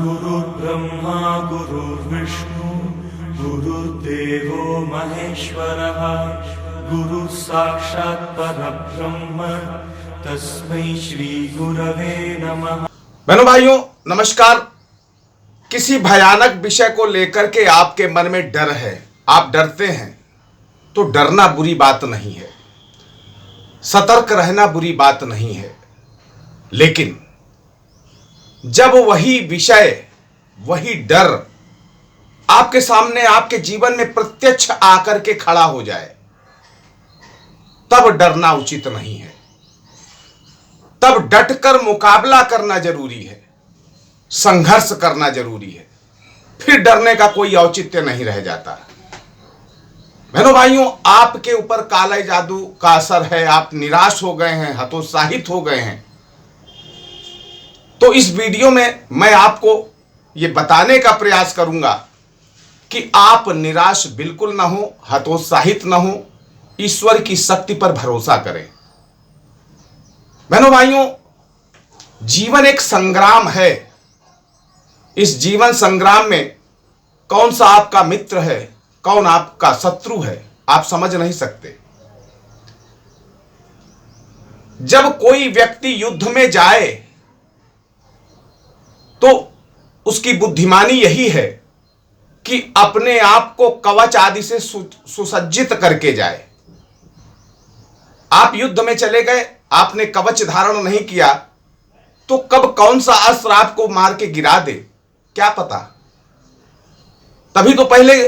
गुरुर्ब्रह्मा गुरुर्विष्णु गुरुर्देवो महेश्वरः गुरुः साक्षात् परब्रह्म तस्मै श्री गुरवे नमः। बहनों भाइयों नमस्कार। किसी भयानक विषय को लेकर के आपके मन में डर है, आप डरते हैं, तो डरना बुरी बात नहीं है, सतर्क रहना बुरी बात नहीं है। लेकिन जब वही विषय, वही डर आपके सामने, आपके जीवन में प्रत्यक्ष आकर के खड़ा हो जाए, तब डरना उचित नहीं है। तब डटकर मुकाबला करना जरूरी है, संघर्ष करना जरूरी है। फिर डरने का कोई औचित्य नहीं रह जाता। बहनों भाइयों, आपके ऊपर काले जादू का असर है, आप निराश हो गए हैं, हतोत्साहित हो गए हैं, तो इस वीडियो में मैं आपको यह बताने का प्रयास करूंगा कि आप निराश बिल्कुल ना हो, हतोत्साहित ना हो, ईश्वर की शक्ति पर भरोसा करें। बहनों भाइयों, जीवन एक संग्राम है। इस जीवन संग्राम में कौन सा आपका मित्र है, कौन आपका शत्रु है, आप समझ नहीं सकते। जब कोई व्यक्ति युद्ध में जाए तो उसकी बुद्धिमानी यही है कि अपने आप को कवच आदि से सुसज्जित करके जाए। आप युद्ध में चले गए, आपने कवच धारण नहीं किया, तो कब कौन सा अस्त्र आपको मार के गिरा दे, क्या पता। तभी तो पहले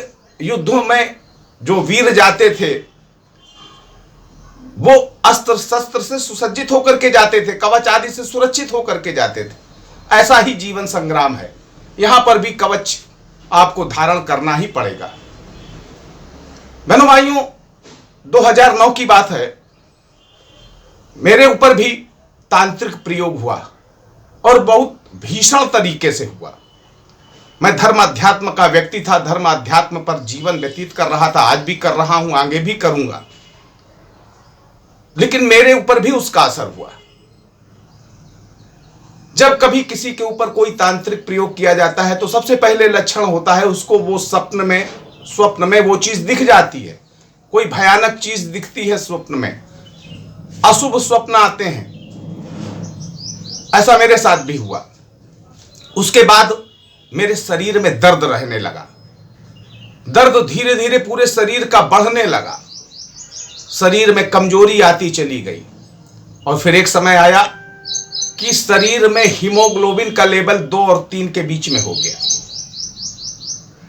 युद्धों में जो वीर जाते थे वो अस्त्र शस्त्र से सुसज्जित होकर के जाते थे, कवच आदि से सुरक्षित होकर के जाते थे। ऐसा ही जीवन संग्राम है, यहां पर भी कवच आपको धारण करना ही पड़ेगा। बहनों भाइयों, 2009 की बात है, मेरे ऊपर भी तांत्रिक प्रयोग हुआ और बहुत भीषण तरीके से हुआ। मैं धर्म अध्यात्म का व्यक्ति था, धर्म अध्यात्म पर जीवन व्यतीत कर रहा था, आज भी कर रहा हूं, आगे भी करूंगा। लेकिन मेरे ऊपर भी उसका असर हुआ। जब कभी किसी के ऊपर कोई तांत्रिक प्रयोग किया जाता है तो सबसे पहले लक्षण होता है उसको वो स्वप्न में वो चीज दिख जाती है, कोई भयानक चीज दिखती है स्वप्न में, अशुभ स्वप्न आते हैं। ऐसा मेरे साथ भी हुआ। उसके बाद मेरे शरीर में दर्द रहने लगा, दर्द धीरे धीरे पूरे शरीर का बढ़ने लगा, शरीर में कमजोरी आती चली गई। और फिर एक समय आया कि शरीर में हीमोग्लोबिन का लेवल 2 और 3 के बीच में हो गया।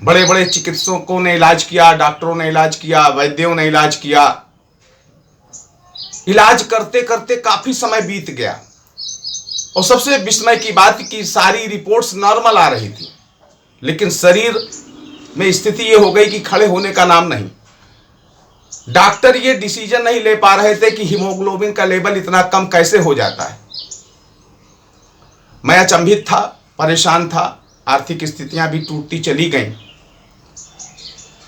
बड़े बड़े चिकित्सकों ने इलाज किया, डॉक्टरों ने इलाज किया, वैद्यों ने इलाज किया। इलाज करते करते काफी समय बीत गया और सबसे विस्मय की बात कि सारी रिपोर्ट्स नॉर्मल आ रही थी, लेकिन शरीर में स्थिति ये हो गई कि खड़े होने का नाम नहीं। डॉक्टर ये डिसीजन नहीं ले पा रहे थे कि हीमोग्लोबिन का लेवल इतना कम कैसे हो जाता है। मैं अचंभित था, परेशान था, आर्थिक स्थितियां भी टूटती चली गईं।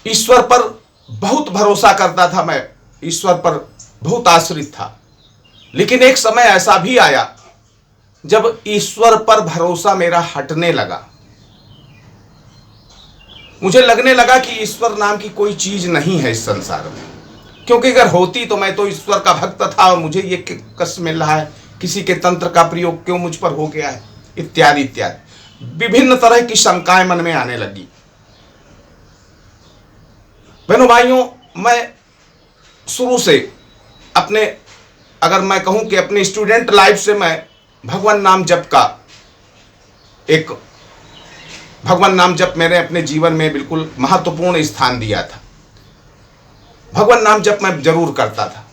ईश्वर पर बहुत भरोसा करता था मैं, ईश्वर पर बहुत आश्रित था। लेकिन एक समय ऐसा भी आया जब ईश्वर पर भरोसा मेरा हटने लगा। मुझे लगने लगा कि ईश्वर नाम की कोई चीज नहीं है इस संसार में, क्योंकि अगर होती तो मैं तो ईश्वर का भक्त था और मुझे ये कष्ट मिल रहा है, किसी के तंत्र का प्रयोग क्यों मुझ पर हो गया है, इत्यादि इत्यादि विभिन्न तरह की शंकाएं मन में आने लगी। बहनों भाइयों, मैं शुरू से अपने, अगर मैं कहूं कि अपने स्टूडेंट लाइफ से मैं भगवान नाम जप मैंने अपने जीवन में बिल्कुल महत्वपूर्ण स्थान दिया था। भगवान नाम जप मैं जरूर करता था।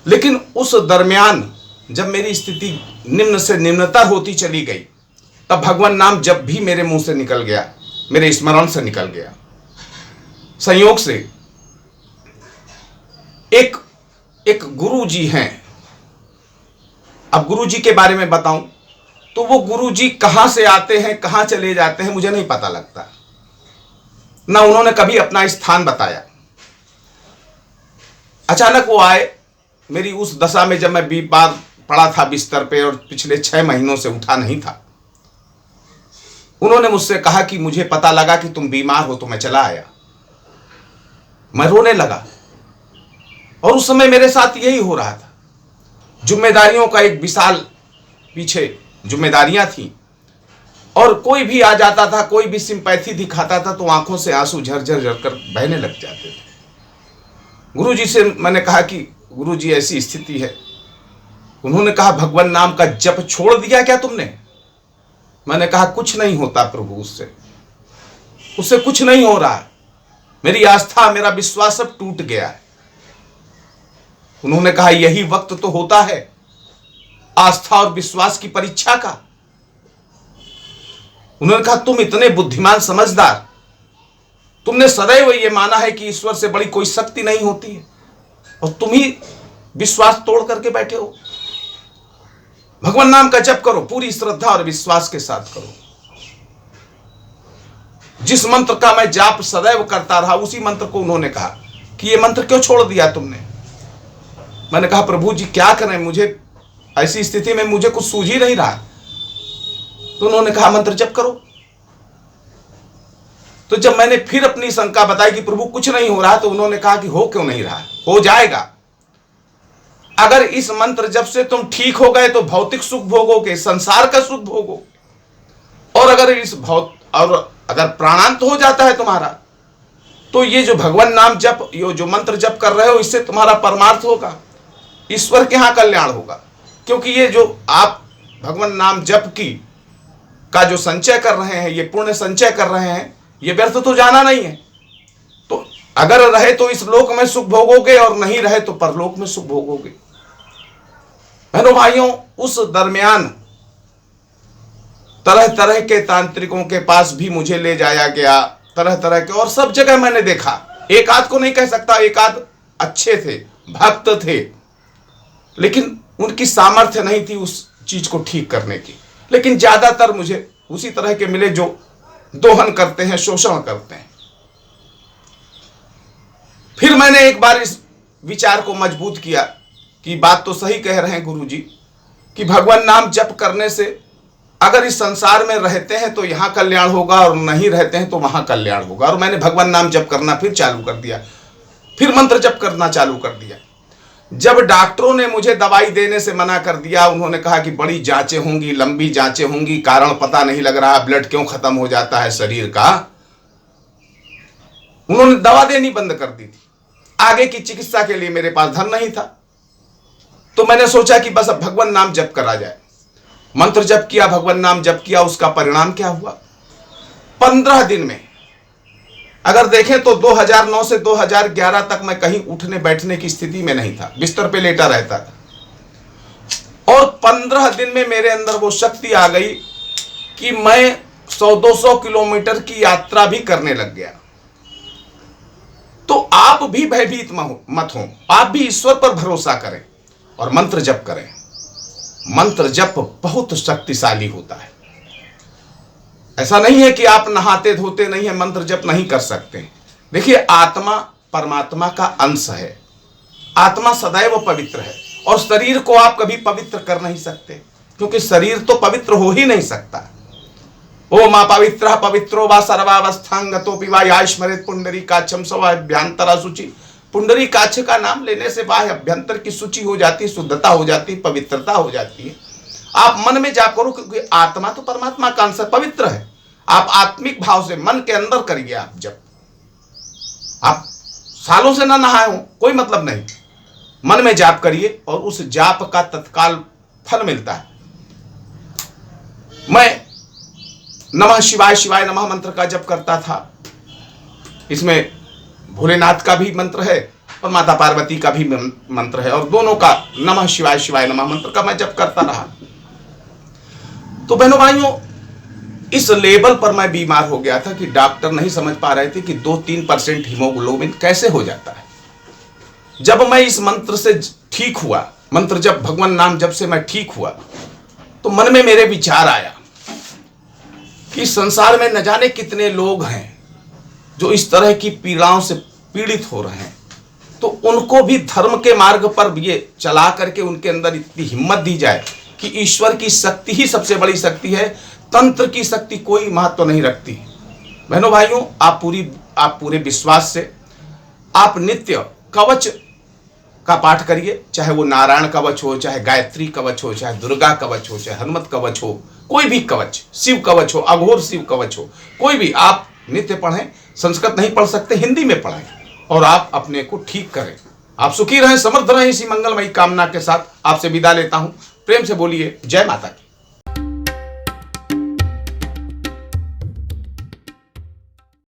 लेकिन उस दरमियान जब मेरी स्थिति निम्न से निम्नतर होती चली गई, तब भगवान नाम जप भी मेरे मुंह से निकल गया, मेरे स्मरण से निकल गया। संयोग से एक गुरु जी हैं। अब गुरु जी के बारे में बताऊं तो वो गुरु जी कहां से आते हैं, कहां चले जाते हैं, मुझे नहीं पता लगता। ना उन्होंने कभी अपना स्थान बताया। अचानक वो आए मेरी उस दशा में, जब मैं बीमार पड़ा था बिस्तर पे और पिछले 6 महीनों से उठा नहीं था। उन्होंने मुझसे कहा कि मुझे पता लगा कि तुम बीमार हो तो मैं चला आया। मैं रोने लगा और उस समय मेरे साथ यही हो रहा था। जिम्मेदारियों का एक विशाल पीछे जिम्मेदारियां थी और कोई भी आ जाता था, कोई भी सिंपैथी दिखाता था तो आंखों से आंसू झरझर झरकर बहने लग जाते थे। गुरुजी से मैंने कहा कि गुरुजी ऐसी स्थिति है। उन्होंने कहा भगवान नाम का जप छोड़ दिया क्या तुमने? मैंने कहा कुछ नहीं होता प्रभु, उससे कुछ नहीं हो रहा है। मेरी आस्था, मेरा विश्वास सब टूट गया है। उन्होंने कहा यही वक्त तो होता है आस्था और विश्वास की परीक्षा का। उन्होंने कहा तुम इतने बुद्धिमान समझदार, तुमने सदैव ये माना है कि ईश्वर से बड़ी कोई शक्ति नहीं होती है और तुम ही विश्वास तोड़ करके बैठे हो। भगवान नाम का जप करो, पूरी श्रद्धा और विश्वास के साथ करो। जिस मंत्र का मैं जाप सदैव करता रहा उसी मंत्र को उन्होंने कहा कि ये मंत्र क्यों छोड़ दिया तुमने? मैंने कहा प्रभु जी क्या करें, मुझे ऐसी स्थिति में मुझे कुछ सूझ ही नहीं रहा। तो उन्होंने कहा मंत्र जप करो। तो जब मैंने फिर अपनी शंका बताई कि प्रभु कुछ नहीं हो रहा, तो उन्होंने कहा कि हो क्यों नहीं रहा, हो जाएगा। अगर इस मंत्र जप से तुम ठीक हो गए तो भौतिक सुख भोगोगे, संसार का सुख भोगोगे। और अगर प्राणांत हो जाता है तुम्हारा तो ये जो भगवान नाम जप, ये जो मंत्र जप कर रहे हो, इससे तुम्हारा परमार्थ होगा, ईश्वर के यहां कल्याण होगा। क्योंकि ये जो आप भगवान नाम जप का जो संचय कर रहे हैं, ये पुण्य संचय कर रहे हैं, ये व्यर्थ तो जाना नहीं है। तो अगर रहे तो इस लोक में सुख भोगोगे और नहीं रहे तो परलोक में सुख भोगोगे। बहनों भाइयों, उस दरमियान तरह तरह के तांत्रिकों के पास भी मुझे ले जाया गया, तरह तरह के, और सब जगह मैंने देखा। एक आध को नहीं कह सकता, एक आध अच्छे थे, भक्त थे, लेकिन उनकी सामर्थ्य नहीं थी उस चीज को ठीक करने की। लेकिन ज्यादातर मुझे उसी तरह के मिले जो दोहन करते हैं, शोषण करते हैं। फिर मैंने एक बार इस विचार को मजबूत किया कि बात तो सही कह रहे हैं गुरुजी कि भगवान नाम जप करने से अगर इस संसार में रहते हैं तो यहां कल्याण होगा और नहीं रहते हैं तो वहां कल्याण होगा। और मैंने भगवान नाम जप करना फिर चालू कर दिया, फिर मंत्र जप करना चालू कर दिया। जब डॉक्टरों ने मुझे दवाई देने से मना कर दिया, उन्होंने कहा कि बड़ी जांचें होंगी, लंबी जांचें होंगी, कारण पता नहीं लग रहा, ब्लड क्यों खत्म हो जाता है शरीर का, उन्होंने दवा देनी बंद कर दी थी। आगे की चिकित्सा के लिए मेरे पास धन नहीं था, तो मैंने सोचा कि बस अब भगवान नाम जप करा जाए। मंत्र जप किया, भगवान नाम जप किया। उसका परिणाम क्या हुआ? 15 दिन में अगर देखें तो 2009 से 2011 तक मैं कहीं उठने बैठने की स्थिति में नहीं था, बिस्तर पे लेटा रहता था। और 15 दिन में मेरे अंदर वो शक्ति आ गई कि मैं 100-200 किलोमीटर की यात्रा भी करने लग गया। तो आप भी भयभीत मत हो, आप भी ईश्वर पर भरोसा करें और मंत्र जप करें। मंत्र जप बहुत शक्तिशाली होता है। ऐसा नहीं है कि आप नहाते धोते नहीं है, मंत्र जप नहीं कर सकते। देखिए, आत्मा परमात्मा का अंश है, आत्मा सदैव पवित्र है और शरीर को आप कभी पवित्र कर नहीं सकते, क्योंकि शरीर तो पवित्र हो ही नहीं सकता। ओ मां पवित्र पवित्रो वा सर्वावस्थांगतोपि वा या स्मरेत पुंडरीकाक्षं स अभ्यंतरा शुचि। पुंडरीकाक्ष का नाम लेने से बाह्य अभ्यंतर की शुचि हो जाती, शुद्धता हो जाती, पवित्रता हो जाती है। आप मन में जाप करो, क्योंकि आत्मा तो परमात्मा का अंश पवित्र है। आप आत्मिक भाव से मन के अंदर करिए। आप जब आप सालों से ना नहाए हो कोई मतलब नहीं, मन में जाप करिए और उस जाप का तत्काल फल मिलता है। मैं नमः शिवाय शिवाय नमः मंत्र का जप करता था। इसमें भोलेनाथ का भी मंत्र है और माता पार्वती का भी मंत्र है, और दोनों का नमः शिवाय शिवाय नमः मंत्र का मैं जप करता रहा। तो बहनों भाइयों, इस लेवल पर मैं बीमार हो गया था कि डॉक्टर नहीं समझ पा रहे थे कि 2-3% हीमोग्लोबिन कैसे हो जाता है। जब मैं इस मंत्र से ठीक हुआ, मंत्र जब भगवान नाम जब से मैं ठीक हुआ, तो मन में मेरे विचार आया कि संसार में न जाने कितने लोग हैं जो इस तरह की पीड़ाओं से पीड़ित हो रहे हैं, तो उनको भी धर्म के मार्ग पर ये चला करके उनके अंदर इतनी हिम्मत दी जाए कि ईश्वर की शक्ति ही सबसे बड़ी शक्ति है। तंत्र की शक्ति कोई महत्व नहीं रखती। बहनों भाइयों, आप पूरे विश्वास से आप नित्य कवच का पाठ करिए, चाहे वो नारायण कवच हो, चाहे गायत्री कवच हो, चाहे दुर्गा कवच हो, चाहे हनुमत कवच हो, कोई भी कवच, शिव कवच हो, अघोर शिव कवच हो, कोई भी आप नित्य पढ़ें। संस्कृत नहीं पढ़ सकते, हिंदी में पढ़ें और आप अपने को ठीक करें। आप सुखी रहें, समर्थ रहें। इसी मंगलमयी कामना के साथ आपसे विदा लेता हूं। प्रेम से बोलिए जय माता की।